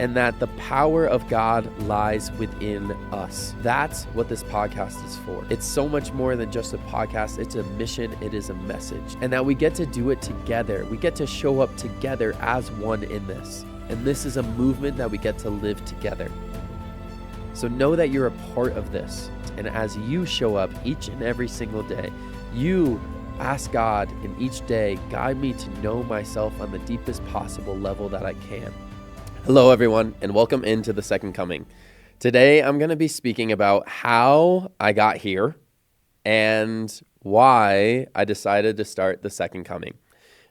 and that the power of God lies within us. That's what this podcast is for. It's so much more than just a podcast. It's a mission. It is a message. And that we get to do it together. We get to show up together as one in this. And this is a movement that we get to live together. So know that you're a part of this. And as you show up each and every single day, you ask God in each day, guide me to know myself on the deepest possible level that I can. Hello, everyone, and welcome into the Second Coming. Today, I'm going to be speaking about how I got here and why I decided to start the Second Coming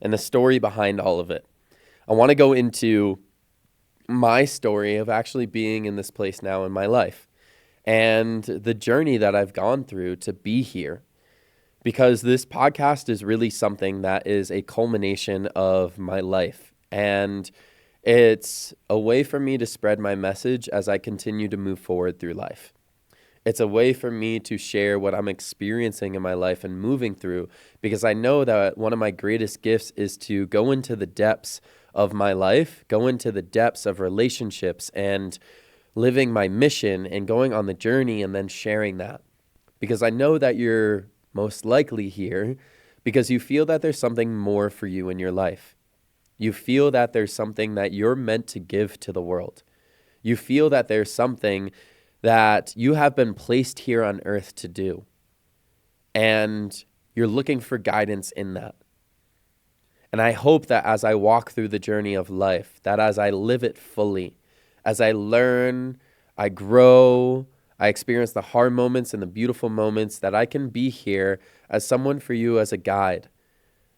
and the story behind all of it. I want to go into my story of actually being in this place now in my life and the journey that I've gone through to be here, because this podcast is really something that is a culmination of my life, and it's a way for me to spread my message as I continue to move forward through life. It's a way for me to share what I'm experiencing in my life and moving through, because I know that one of my greatest gifts is to go into the depths of my life, go into the depths of relationships and living my mission and going on the journey and then sharing that. Because I know that you're most likely here because you feel that there's something more for you in your life. You feel that there's something that you're meant to give to the world. You feel that there's something that you have been placed here on earth to do. And you're looking for guidance in that. And I hope that as I walk through the journey of life, that as I live it fully, as I learn, I grow, I experience the hard moments and the beautiful moments, that I can be here as someone for you as a guide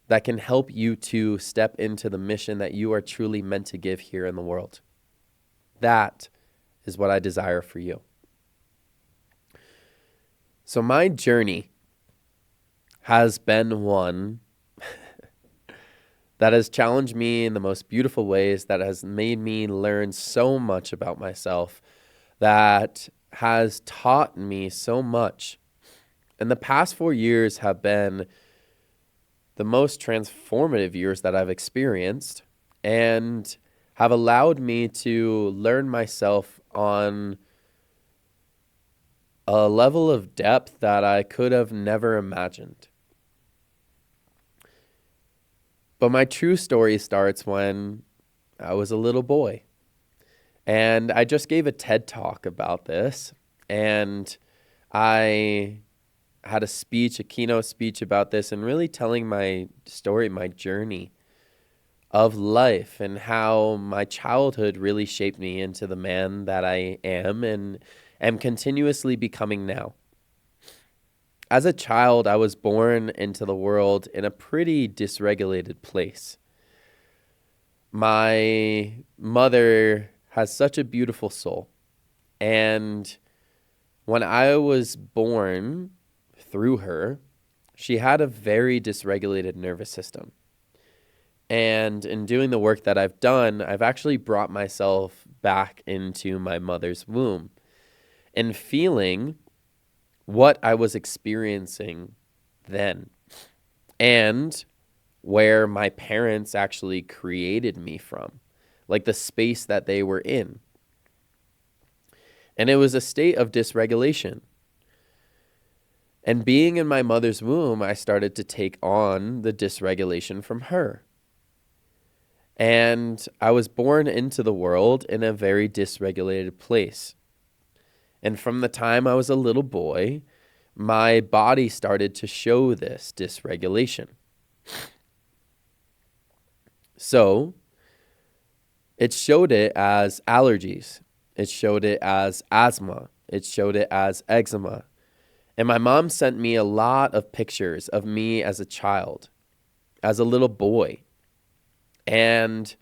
that can help you to step into the mission that you are truly meant to give here in the world. That is what I desire for you. So my journey has been one that has challenged me in the most beautiful ways, that has made me learn so much about myself, that has taught me so much. And the past 4 years have been the most transformative years that I've experienced and have allowed me to learn myself on a level of depth that I could have never imagined. But my true story starts when I was a little boy. And I just gave a TED Talk about this, and I had a keynote speech about this, and really telling my story, my journey of life, and how my childhood really shaped me into the man that I am and am continuously becoming now. As a child, I was born into the world in a pretty dysregulated place. My mother has such a beautiful soul, and when I was born through her, she had a very dysregulated nervous system. And in doing the work that I've done, I've actually brought myself back into my mother's womb and feeling what I was experiencing then, and where my parents actually created me from, like the space that they were in. And it was a state of dysregulation. And being in my mother's womb, I started to take on the dysregulation from her. And I was born into the world in a very dysregulated place. And from the time I was a little boy, my body started to show this dysregulation. So it showed it as allergies. It showed it as asthma. It showed it as eczema. And my mom sent me a lot of pictures of me as a child, as a little boy. And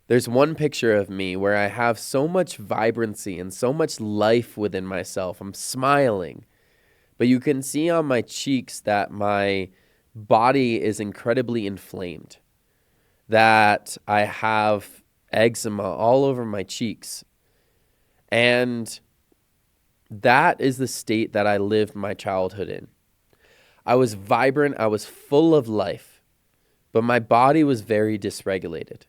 there's one picture of me where I have so much vibrancy and so much life within myself. I'm smiling. But you can see on my cheeks that my body is incredibly inflamed, that I have eczema all over my cheeks. And that is the state that I lived my childhood in. I was vibrant, I was full of life, but my body was very dysregulated.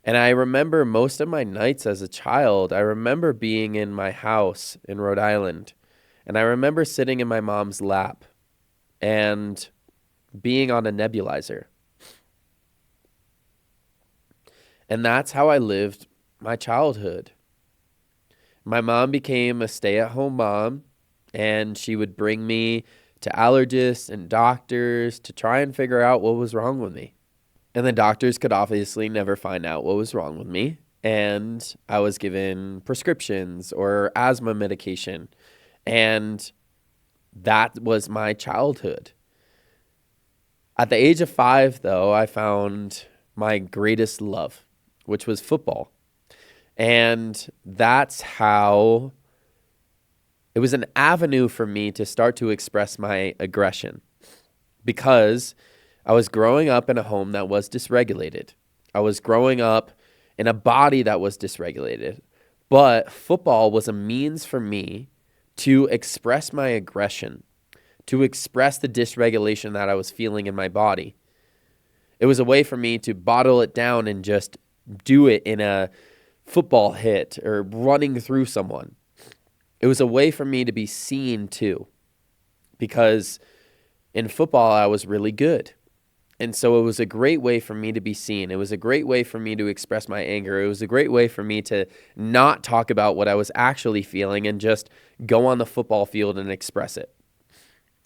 And I remember most of my nights as a child, I remember being in my house in Rhode Island, and I remember sitting in my mom's lap and being on a nebulizer. And that's how I lived my childhood. My mom became a stay-at-home mom, and she would bring me to allergists and doctors to try and figure out what was wrong with me. And the doctors could obviously never find out what was wrong with me. And I was given prescriptions or asthma medication. And that was my childhood. At the age of 5, though, I found my greatest love, which was football. And that's how it was an avenue for me to start to express my aggression, because I was growing up in a home that was dysregulated. I was growing up in a body that was dysregulated. But football was a means for me to express my aggression, to express the dysregulation that I was feeling in my body. It was a way for me to bottle it down and just do it in a football hit or running through someone. It was a way for me to be seen too, because in football I was really good. And so it was a great way for me to be seen. It was a great way for me to express my anger. It was a great way for me to not talk about what I was actually feeling and just go on the football field and express it.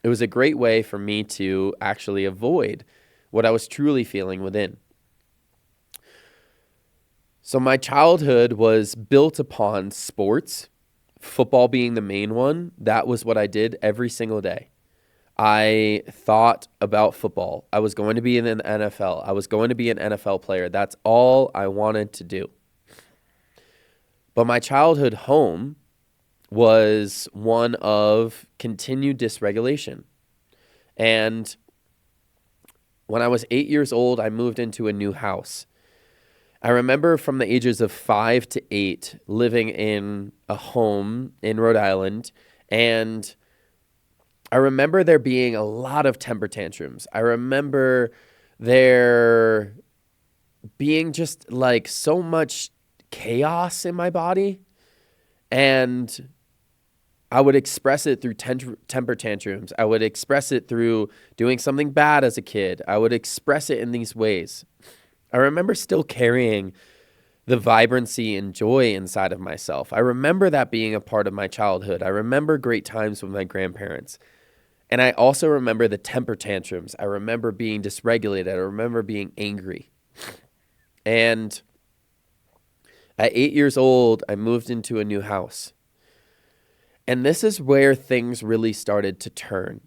It was a great way for me to actually avoid what I was truly feeling within. So my childhood was built upon sports, football being the main one. That was what I did every single day. I thought about football. I was going to be in the NFL. I was going to be an NFL player. That's all I wanted to do. But my childhood home was one of continued dysregulation. And when I was 8 years old, I moved into a new house. I remember from the ages of 5 to 8 living in a home in Rhode Island, and I remember there being a lot of temper tantrums. I remember there being just like so much chaos in my body, and I would express it through temper tantrums. I would express it through doing something bad as a kid. I would express it in these ways. I remember still carrying the vibrancy and joy inside of myself. I remember that being a part of my childhood. I remember great times with my grandparents. And I also remember the temper tantrums. I remember being dysregulated. I remember being angry. And at 8 years old, I moved into a new house. And this is where things really started to turn.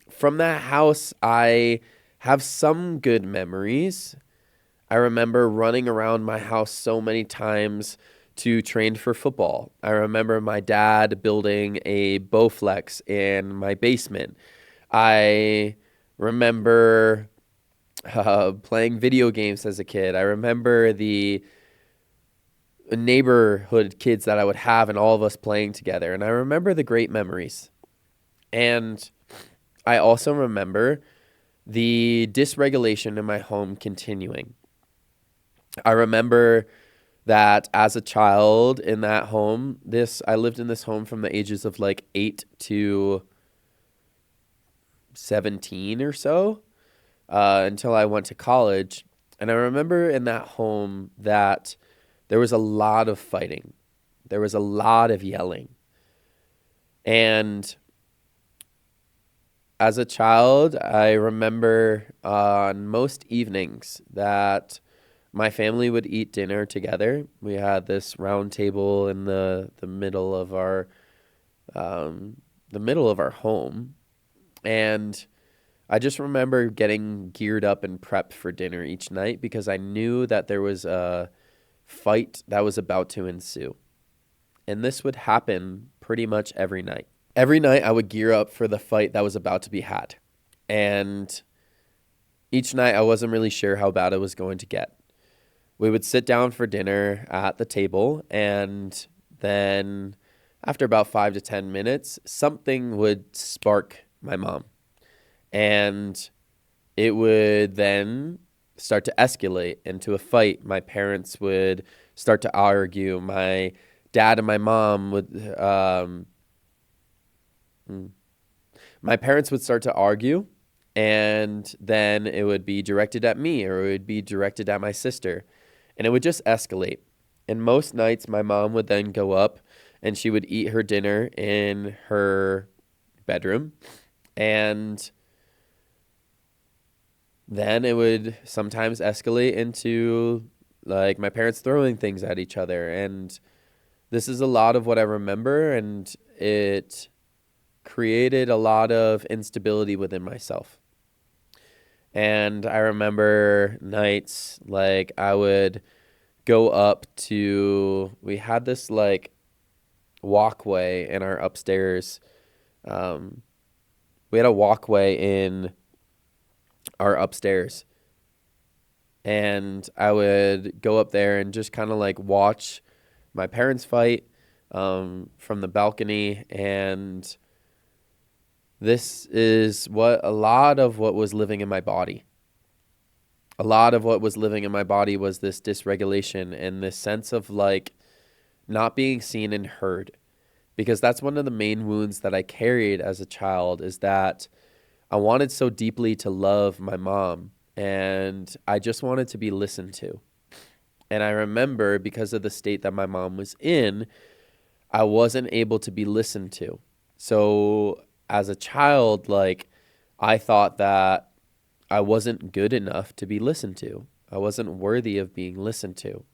From that house, I have some good memories. I remember running around my house so many times to train for football. I remember my dad building a Bowflex in my basement. I remember playing video games as a kid. I remember the neighborhood kids that I would have and all of us playing together. And I remember the great memories. And I also remember the dysregulation in my home continuing. I remember that as a child in that home, I lived in this home from the ages of like 8 to 17 or so, until I went to college. And I remember in that home that there was a lot of fighting. There was a lot of yelling. And as a child, I remember on most evenings that my family would eat dinner together. We had this round table in the middle of our home, and I just remember getting geared up and prepped for dinner each night because I knew that there was a fight that was about to ensue, and this would happen pretty much every night. Every night I would gear up for the fight that was about to be had, and each night I wasn't really sure how bad it was going to get. We would sit down for dinner at the table, and then after about 5 to 10 minutes, something would spark my mom. And it would then start to escalate into a fight. My parents would start to argue. My dad and my mom would, my parents would start to argue, and then it would be directed at me, or it would be directed at my sister, and it would just escalate. And most nights my mom would then go up and she would eat her dinner in her bedroom, and then it would sometimes escalate into like my parents throwing things at each other. And this is a lot of what I remember, and it created a lot of instability within myself. And I remember nights like I would go up to, we had this like walkway in our upstairs. We had a walkway in our upstairs, and I would go up there and just kind of like watch my parents fight from the balcony. And this is what a lot of what was living in my body. A lot of what was living in my body was this dysregulation and this sense of like not being seen and heard. Because that's one of the main wounds that I carried as a child, is that I wanted so deeply to love my mom, and I just wanted to be listened to. And I remember, because of the state that my mom was in, I wasn't able to be listened to. So as a child, like, I thought that I wasn't good enough to be listened to. I wasn't worthy of being listened to.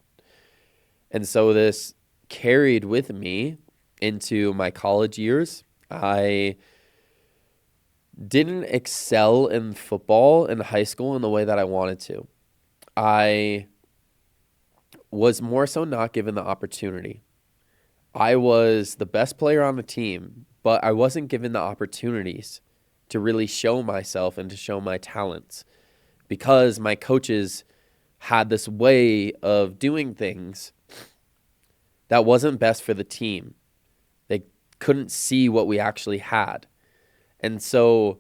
And so this carried with me into my college years. I didn't excel in football in high school in the way that I wanted to. I was more so not given the opportunity. I was the best player on the team, but I wasn't given the opportunities to really show myself and to show my talents, because my coaches had this way of doing things that wasn't best for the team. They couldn't see what we actually had. And so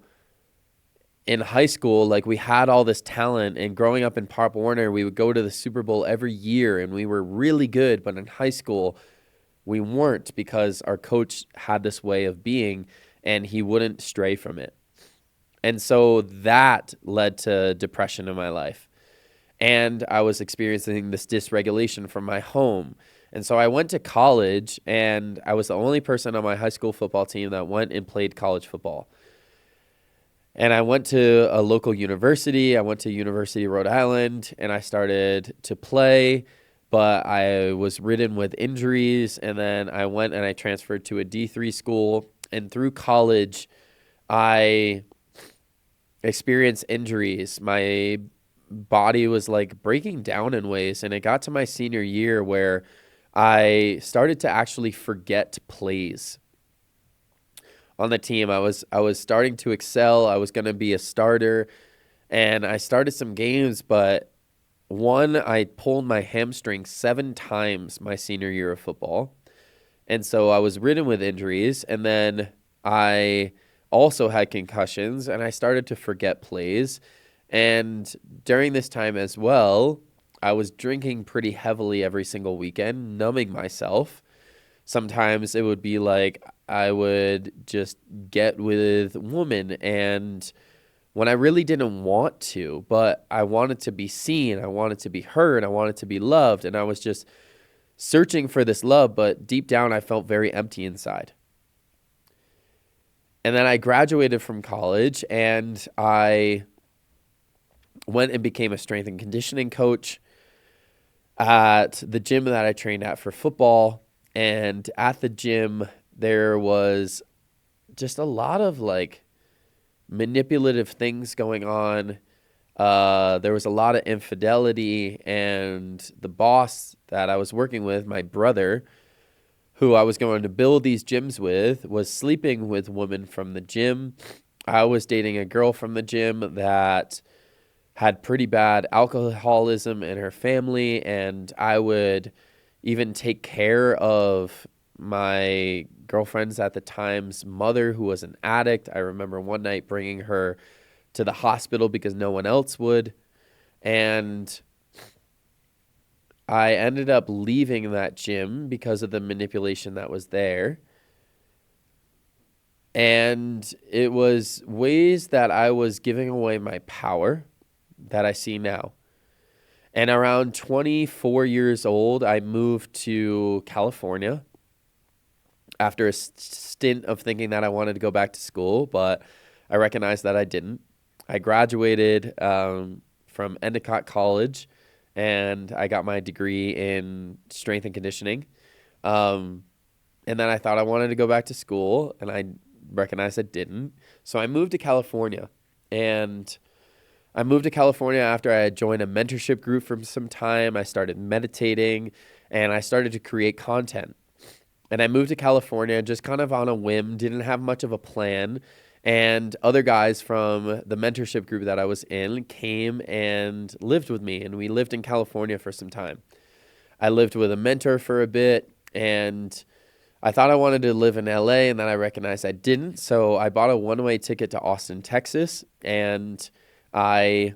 in high school, like, we had all this talent, and growing up in Pop Warner, we would go to the Super Bowl every year and we were really good. But in high school, we weren't, because our coach had this way of being and he wouldn't stray from it. And so that led to depression in my life. And I was experiencing this dysregulation from my home. And so I went to college, and I was the only person on my high school football team that went and played college football. And I went to a local university. I went to University of Rhode Island, and I started to play, but I was ridden with injuries. And then I went and I transferred to a D3 school. And through college, I experienced injuries. My body was like breaking down in ways. And it got to my senior year where I started to actually forget plays on the team. I was starting to excel. I was going to be a starter, and I started some games, but I pulled my hamstring 7 times my senior year of football. And so I was ridden with injuries, and then I also had concussions, and I started to forget plays. And during this time as well, I was drinking pretty heavily every single weekend, numbing myself. Sometimes it would be like I would just get with women, and when I really didn't want to, but I wanted to be seen, I wanted to be heard, I wanted to be loved, and I was just searching for this love, but deep down I felt very empty inside. And then I graduated from college, and I went and became a strength and conditioning coach at the gym that I trained at for football. And at the gym, there was just a lot of like manipulative things going on. There was a lot of infidelity, and the boss that I was working with, my brother, who I was going to build these gyms with, was sleeping with women from the gym. I was dating a girl from the gym that had pretty bad alcoholism in her family, and I would even take care of my girlfriend's at the time's mother, who was an addict. I remember one night bringing her to the hospital because no one else would. And I ended up leaving that gym because of the manipulation that was there. And it was ways that I was giving away my power that I see now. And around 24 years old, I moved to California after a stint of thinking that I wanted to go back to school, but I recognized that I didn't. I graduated from Endicott College, and I got my degree in strength and conditioning. And then I thought I wanted to go back to school, and I recognized I didn't. So I moved to California, and I moved to California after I had joined a mentorship group for some time. I started meditating, and I started to create content. And I moved to California just kind of on a whim, didn't have much of a plan. And other guys from the mentorship group that I was in came and lived with me. And we lived in California for some time. I lived with a mentor for a bit, and I thought I wanted to live in LA, and then I recognized I didn't. So I bought a one-way ticket to Austin, Texas, and I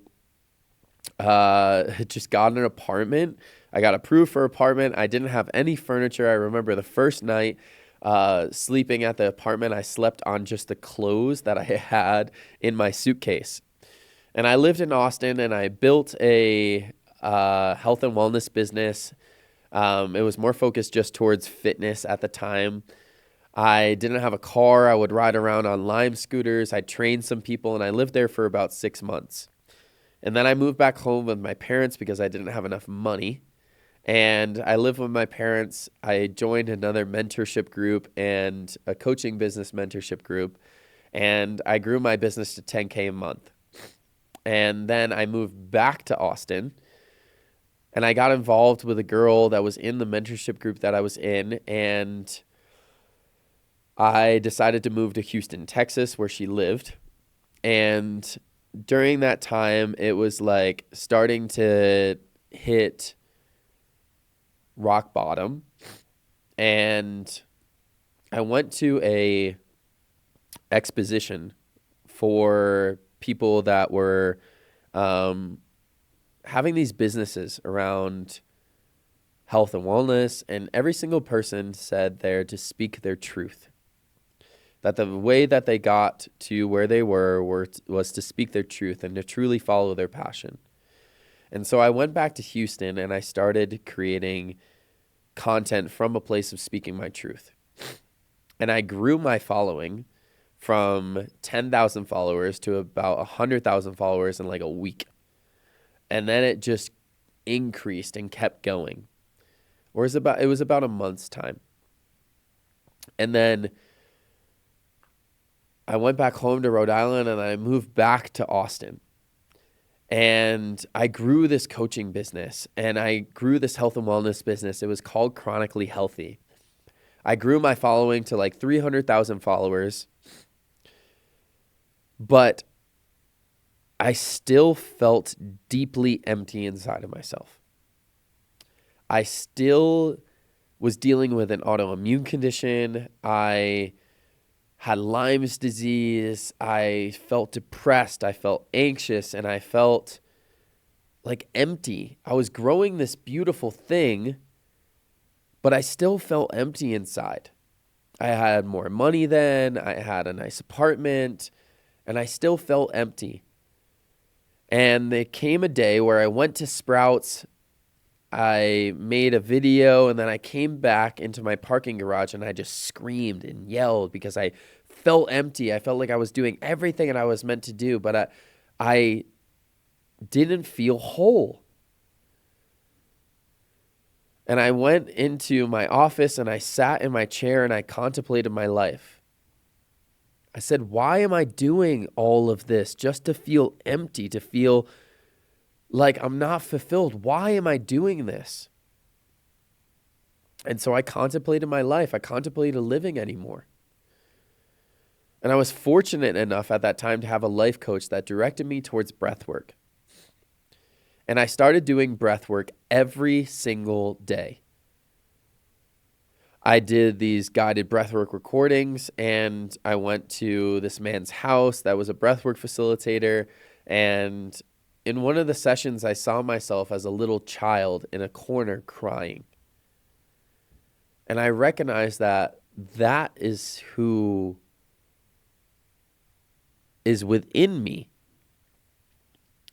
had just got an apartment. I got approved for an apartment. I didn't have any furniture. I remember the first night sleeping at the apartment, I slept on just the clothes that I had in my suitcase. And I lived in Austin, and I built a health and wellness business. It was more focused just towards fitness at the time. I didn't have a car. I would ride around on Lime scooters. I trained some people, and I lived there for about 6 months. And then I moved back home with my parents because I didn't have enough money. And I lived with my parents. I joined another mentorship group and a coaching business mentorship group. And I grew my business to $10K a month. And then I moved back to Austin. And I got involved with a girl that was in the mentorship group that I was in. And I decided to move to Houston, Texas, where she lived. And during that time, it was like starting to hit rock bottom. And I went to a exposition for people that were having these businesses around health and wellness, and every single person said there to speak their truth. That the way that they got to where they was to speak their truth and to truly follow their passion. And so I went back to Houston, and I started creating content from a place of speaking my truth. And I grew my following from 10,000 followers to about 100,000 followers in like a week. And then it just increased and kept going. It was about a month's time. And then I went back home to Rhode Island, and I moved back to Austin. And I grew this coaching business, and I grew this health and wellness business. It was called Chronically Healthy. I grew my following to like 300,000 followers, but I still felt deeply empty inside of myself. I still was dealing with an autoimmune condition. I had Lyme's disease. I felt depressed. I felt anxious, and I felt like empty. I was growing this beautiful thing, but I still felt empty inside. I had more money then. I had a nice apartment, and I still felt empty. And there came a day where I went to Sprouts. I made a video, and then I came back into my parking garage, and I just screamed and yelled because I felt empty. I felt like I was doing everything that I was meant to do, but I didn't feel whole. And I went into my office, and I sat in my chair, and I contemplated my life. I said, why am I doing all of this just to feel empty, to feel like I'm not fulfilled? Why am I doing this? And so I contemplated my life. I contemplated living anymore. And I was fortunate enough at that time to have a life coach that directed me towards breathwork. And I started doing breathwork every single day. I did these guided breathwork recordings, and I went to this man's house that was a breathwork facilitator, and in one of the sessions, I saw myself as a little child in a corner crying. And I recognized that that is who is within me.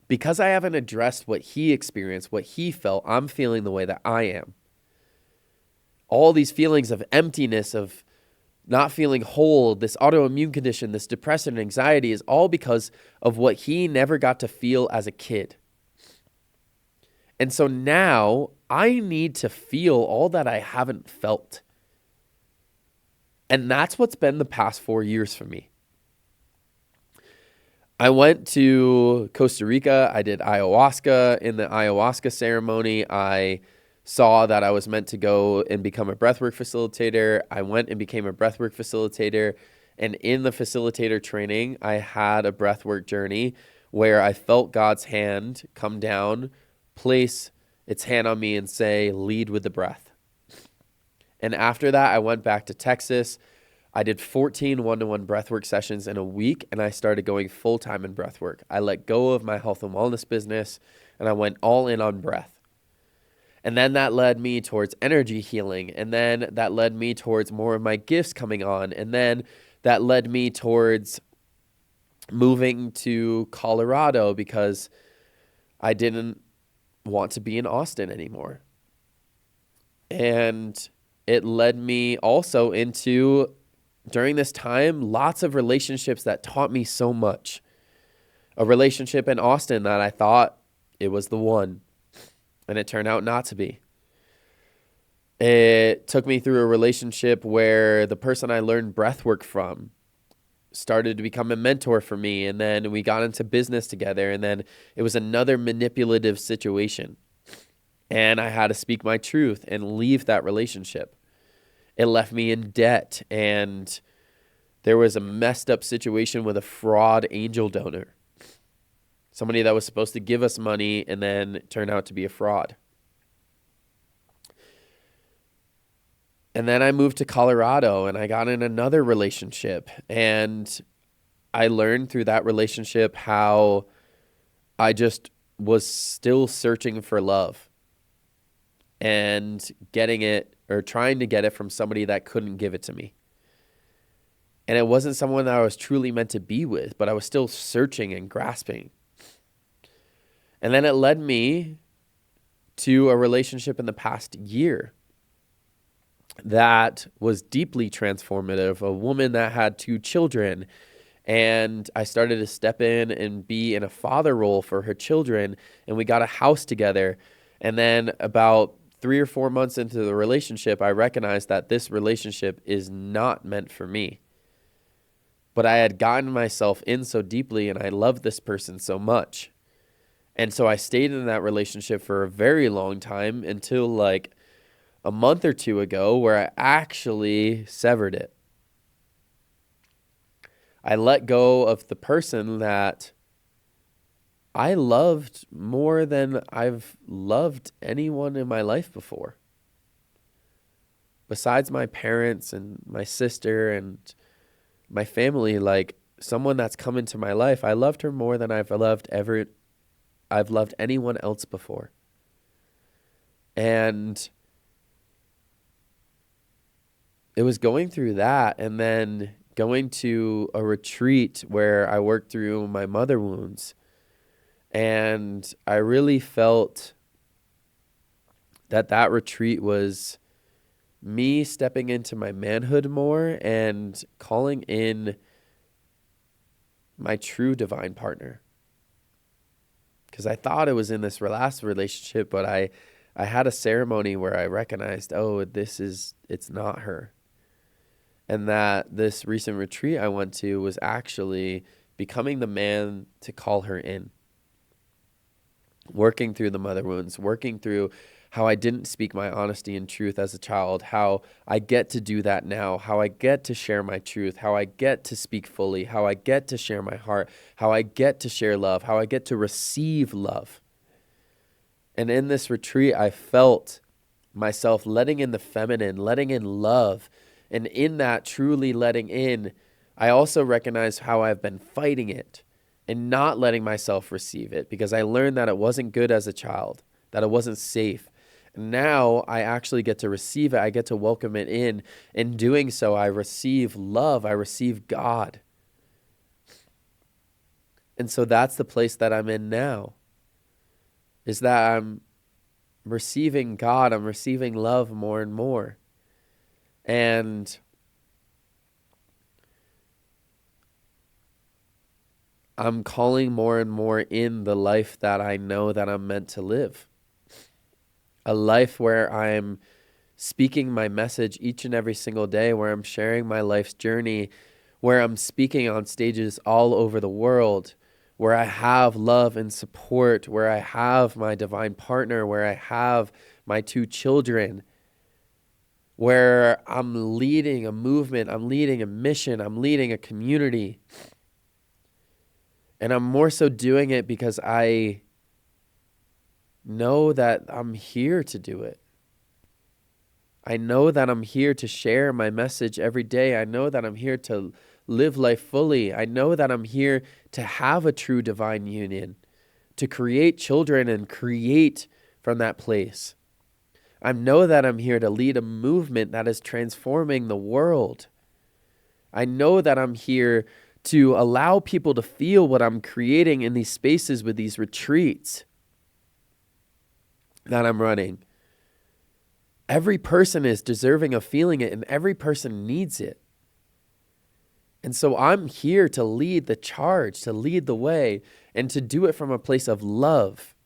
Because I haven't addressed what he experienced, what he felt, I'm feeling the way that I am. All these feelings of emptiness, of not feeling whole, this autoimmune condition, this depression and anxiety is all because of what he never got to feel as a kid. And so now I need to feel all that I haven't felt. And that's what's been the past 4 years for me. I went to Costa Rica. I did ayahuasca. In the ayahuasca ceremony, I saw that I was meant to go and become a breathwork facilitator. I went and became a breathwork facilitator. And in the facilitator training, I had a breathwork journey where I felt God's hand come down, place its hand on me and say, lead with the breath. And after that, I went back to Texas. I did 14 one-to-one breathwork sessions in a week, and I started going full-time in breathwork. I let go of my health and wellness business, and I went all in on breath. And then that led me towards energy healing. And then that led me towards more of my gifts coming on. And then that led me towards moving to Colorado because I didn't want to be in Austin anymore. And it led me also into, during this time, lots of relationships that taught me so much. A relationship in Austin that I thought it was the one. And it turned out not to be. It took me through a relationship where the person I learned breathwork from started to become a mentor for me. And then we got into business together. And then it was another manipulative situation. And I had to speak my truth and leave that relationship. It left me in debt. And there was a messed up situation with a fraud angel donor. Somebody that was supposed to give us money and then turned out to be a fraud. And then I moved to Colorado and I got in another relationship. And I learned through that relationship how I just was still searching for love and getting it or trying to get it from somebody that couldn't give it to me. And it wasn't someone that I was truly meant to be with, but I was still searching and grasping. And then it led me to a relationship in the past year that was deeply transformative, a woman that had 2 children. And I started to step in and be in a father role for her children. And we got a house together. And then about 3 or 4 months into the relationship, I recognized that this relationship is not meant for me. But I had gotten myself in so deeply and I loved this person so much. And so I stayed in that relationship for a very long time until like a month or 2 ago where I actually severed it. I let go of the person that I loved more than I've loved anyone in my life before. Besides my parents and my sister and my family, like someone that's come into my life, I loved her more than I've loved anyone else before. And it was going through that and then going to a retreat where I worked through my mother wounds. And I really felt that retreat was me stepping into my manhood more and calling in my true divine partner. Because I thought it was in this last relationship, but I had a ceremony where I recognized, it's not her. And that this recent retreat I went to was actually becoming the man to call her in. Working through the mother wounds, working through how I didn't speak my honesty and truth as a child, how I get to do that now, how I get to share my truth, how I get to speak fully, how I get to share my heart, how I get to share love, how I get to receive love. And in this retreat, I felt myself letting in the feminine, letting in love. And in that truly letting in, I also recognized how I've been fighting it. and not letting myself receive it because I learned that it wasn't good as a child, that it wasn't safe. Now I actually get to receive it. I get to welcome it in. In doing so, I receive love. I receive God. And so that's the place that I'm in now, is that I'm receiving God. I'm receiving love more and more. And I'm calling more and more in the life that I know that I'm meant to live. A life where I'm speaking my message each and every single day, where I'm sharing my life's journey, where I'm speaking on stages all over the world, where I have love and support, where I have my divine partner, where I have my 2 children, where I'm leading a movement, I'm leading a mission, I'm leading a community. And I'm more so doing it because I know that I'm here to do it. I know that I'm here to share my message every day. I know that I'm here to live life fully. I know that I'm here to have a true divine union, to create children and create from that place. I know that I'm here to lead a movement that is transforming the world. I know that I'm here to allow people to feel what I'm creating in these spaces with these retreats that I'm running. Every person is deserving of feeling it, and every person needs it. And so I'm here to lead the charge, to lead the way, and to do it from a place of love.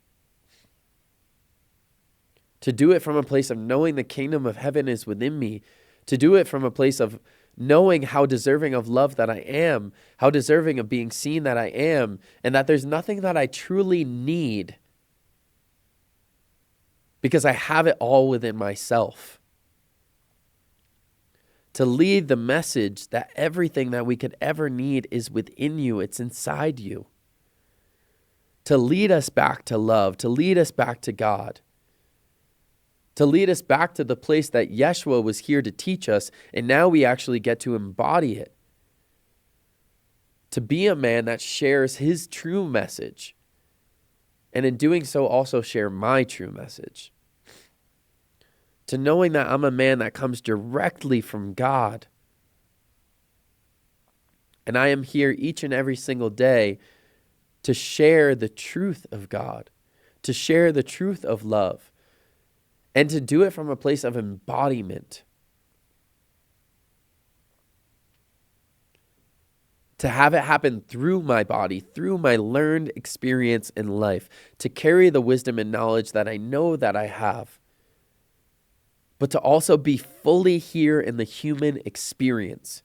To do it from a place of knowing the kingdom of heaven is within me. To do it from a place of knowing how deserving of love that I am, how deserving of being seen that I am, and that there's nothing that I truly need because I have it all within myself. To lead the message that everything that we could ever need is within you, it's inside you. To lead us back to love, to lead us back to God. To lead us back to the place that Yeshua was here to teach us, and now we actually get to embody it. To be a man that shares his true message, and in doing so also share my true message. To knowing that I'm a man that comes directly from God. And I am here each and every single day to share the truth of God, to share the truth of love, and to do it from a place of embodiment. To have it happen through my body, through my learned experience in life, to carry the wisdom and knowledge that I know that I have, but to also be fully here in the human experience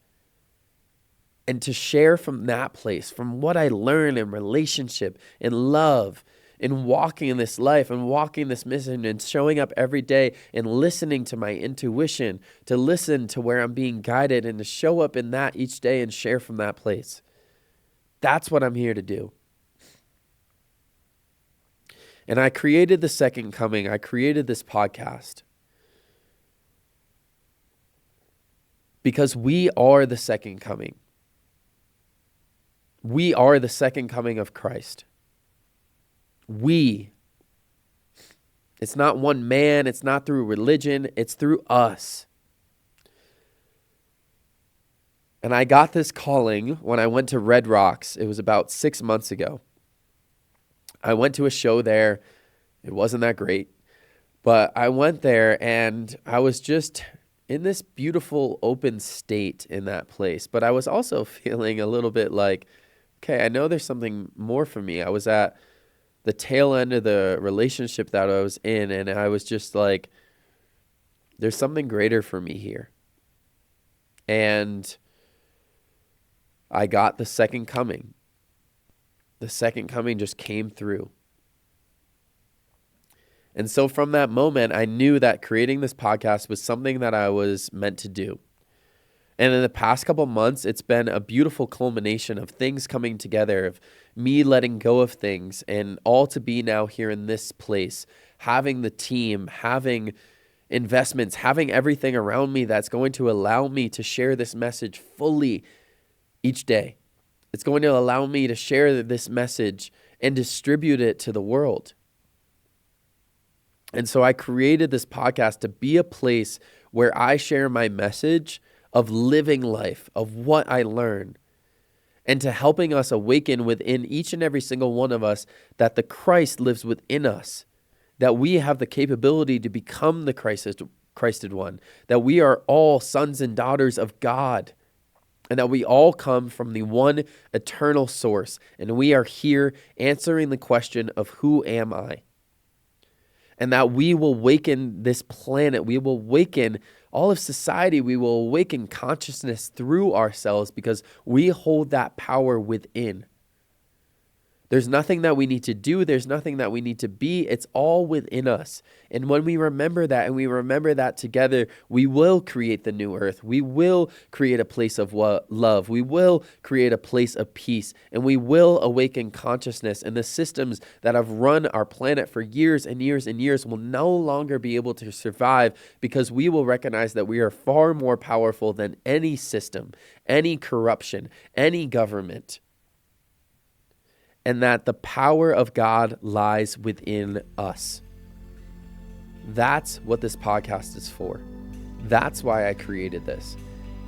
and to share from that place, from what I learn in relationship, in love, in walking in this life and walking this mission and showing up every day and listening to my intuition, to listen to where I'm being guided and to show up in that each day and share from that place. That's what I'm here to do. And I created the Second Coming. I created this podcast because we are the Second Coming. We are the Second Coming of Christ. We. It's not one man. It's not through religion. It's through us. And I got this calling when I went to Red Rocks. It was about 6 months ago. I went to a show there. It wasn't that great. But I went there and I was just in this beautiful open state in that place. But I was also feeling a little bit like, okay, I know there's something more for me. I was at the tail end of the relationship that I was in, and I was just like, there's something greater for me here. And I got the Second Coming. The Second Coming just came through. And so from that moment, I knew that creating this podcast was something that I was meant to do. And in the past couple months, it's been a beautiful culmination of things coming together, of me letting go of things, and all to be now here in this place, having the team, having investments, having everything around me that's going to allow me to share this message fully each day It's going to allow me to share this message and distribute it to the world. And so I created this podcast to be a place where I share my message of living life, of what I learn, and to helping us awaken within each and every single one of us that the Christ lives within us, that we have the capability to become the Christed one, that we are all sons and daughters of God, and that we all come from the one eternal source, and we are here answering the question of who am I? And that we will awaken this planet, we will awaken all of society, we will awaken consciousness through ourselves because we hold that power within. There's nothing that we need to do. There's nothing that we need to be. It's all within us. And when we remember that and we remember that together, we will create the new earth. We will create a place of love. We will create a place of peace. And we will awaken consciousness. And the systems that have run our planet for years and years and years will no longer be able to survive because we will recognize that we are far more powerful than any system, any corruption, any government. And that the power of God lies within us. That's what this podcast is for. That's why I created this.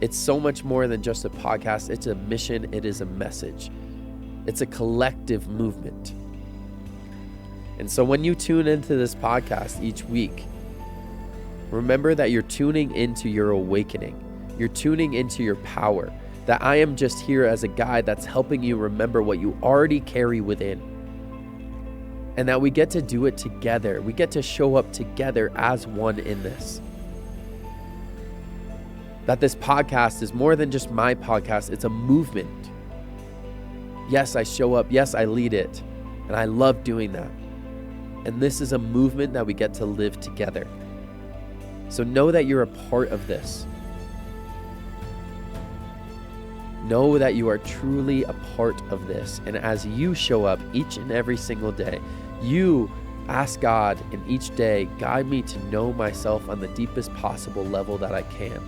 It's so much more than just a podcast. It's a mission. It is a message. It's a collective movement. And so when you tune into this podcast each week, remember that you're tuning into your awakening. You're tuning into your power. That I am just here as a guide that's helping you remember what you already carry within. And that we get to do it together. We get to show up together as one in this. That this podcast is more than just my podcast. It's a movement. Yes, I show up. Yes, I lead it. And I love doing that. And this is a movement that we get to live together. So know that you're a part of this. Know that you are truly a part of this. And as you show up each and every single day, you ask God in each day, guide me to know myself on the deepest possible level that I can.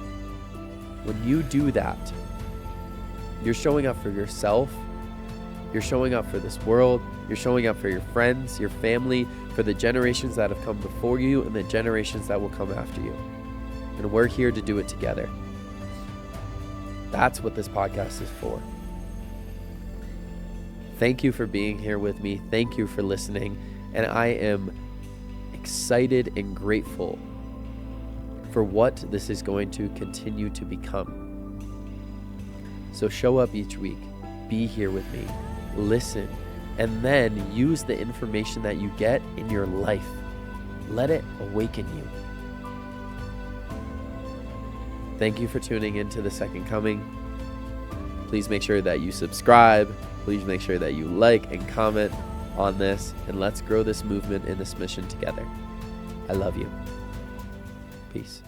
When you do that, you're showing up for yourself. You're showing up for this world. You're showing up for your friends, your family, for the generations that have come before you and the generations that will come after you. And we're here to do it together. That's what this podcast is for. Thank you for being here with me. Thank you for listening. And I am excited and grateful for what this is going to continue to become. So show up each week. Be here with me. Listen. And then use the information that you get in your life. Let it awaken you. Thank you for tuning into The Second Coming. Please make sure that you subscribe. Please make sure that you like and comment on this. And let's grow this movement and this mission together. I love you. Peace.